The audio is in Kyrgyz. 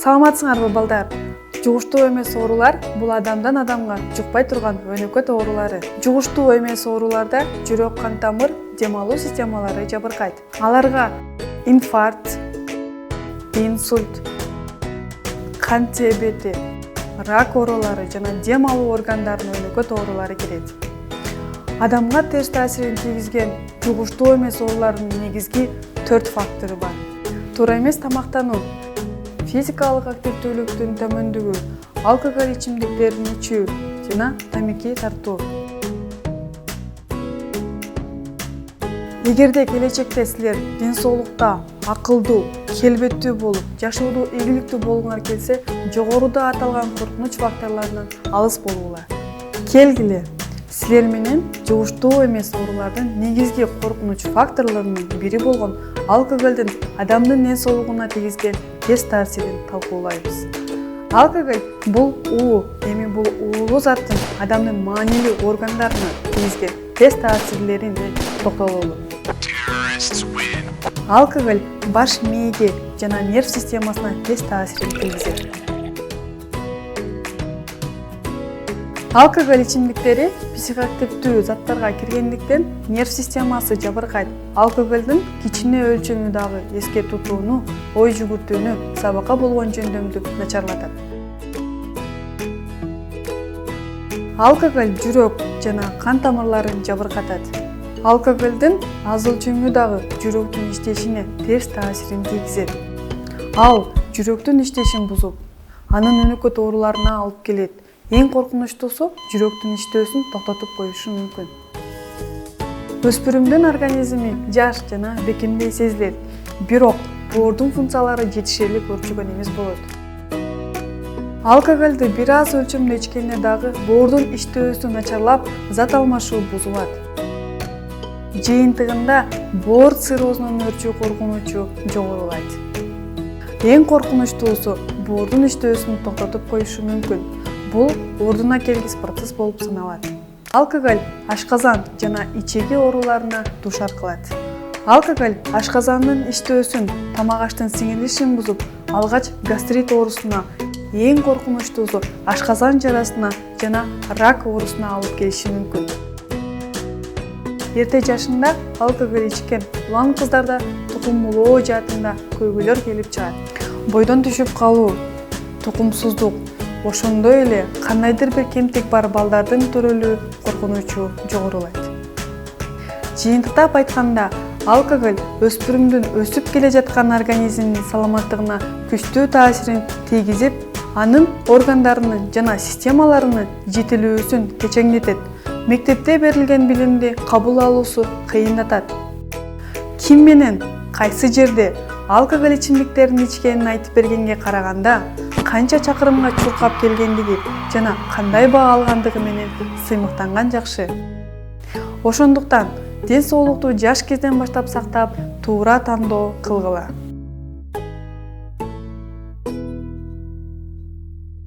Саламатсыңарбы балдар? Жугуштуу эмес оорулар бул адамдан адамга жукпай турган өнөкөт оорулары. Жугуштуу эмес ооруларда жүрөк, кан тамыр, дем алуу системалары жабыркайт. Аларга инфаркт, инсульт, кант диабети, рак оорулары жана дем алуу органдарынын өнөкөт оорулары кирет. Адамга терс таасирин тийгизген жугуштуу эмес оорулардын негизги 4 фактору бар. Туура эмес тамактануу, физикалык активдүүлүктүн төмөндүгү, алкоголь ичимдиктерин ичүү жана тамаки тартуу. Эгерде келечекте силер ден соолукта акылдуу, келбеттүү болуп, жашоодо ийгиликтүү болгуңар келсе, жогоруда аталган коркунуч факторлорунан алыс болуңар. Келгиле, силер менен жугуштуу эмес оорулардын негизги коркунуч факторлорунун бири болгон алкоголдун адамдын ден соолугуна тийгизген терс таасирин талкуулайбыз. Алкоголь бул эми бул уулуу заттын адамдын маанилүү органдарына тийгизген терс таасирлерине токтололу. Алкоголь баш мээге жана нерв системасына терс таасирин тийгизет. Алкоголь ичимдиктери психоактивдүү заттарга киргендиктен нерв системасы жабыркайт. Алкоголдун кичине өлчөмү дагы эске тутууну, ой жүгүртүүнү, сабакка болгон жөндөмдү начарлатат. Алкоголь жүрөк жана кан тамырларын жабыркатат. Алкоголдун аз өлчөмү дагы жүрөктүн иштешине терс таасирин тийгизет. Ал жүрөктүн иштешин бузуп, анын өнөкөт ооруларына алып келет. Эң коркунучтуусу жүрөктүн иштөөсүн токтотуп коюшу мүмкүн. Өспүрүмдүн организми жаш жана бекемдей сезилет, бирок боордун функциялары жетишерлик өрчүгөн эмес болот. Алкоголду бир аз өлчөмдө ичкенде дагы боордун иштөөсү начарлап, зат алмашуу бузулат. Жыйынтыгында боор циррозунун өрчүү коркунучу жогорулайт. Эң коркунучтуусу боордун иштөөсүн токтотуп коюшу мүмкүн. Бул ордуна келгис процесс болуп саналат. Алкоголь ашказан жана ичеги ооруларына дуушар кылат. Алкоголь ашказандын иштөөсүн, тамак аштын сиңирилишин бузуп, алгач гастрит оорусуна, эң коркунучтуусу ашказан жарасына жана рак оорусуна алып келиши мүмкүн. Эрте жашында алкоголь ичкен улан кыздарда тукумулоо жаатында көйгөйлөр келип чыгат. Бойдон түшүп калуу, тукумсуздук, ошондой эле кандайдыр бир кемтик бар балдардын төрөлүү коркунучу жогорулайт. Жыйынтыктап айтканда, алкоголь өспүрүмдүн өсүп келе жаткан организмдин саламаттыгына күчтүү таасирин тийгизип, анын органдарынын жана системаларынын жетилүүсүн кечеңдетет. Мектепте берилген билимди кабыл алуусу кыйындатат. Ким менен, кайсы жерде алкоголь ичимдиктерин ичкенин айтып бергенге караганда, канча чакырымга чуркап келгендиги жана кандай баа алгандыгы менен сыймыктанган жакшы. Ошондуктан ден соолукту жаш кезден баштап сактап, туура тандоо кылгыла.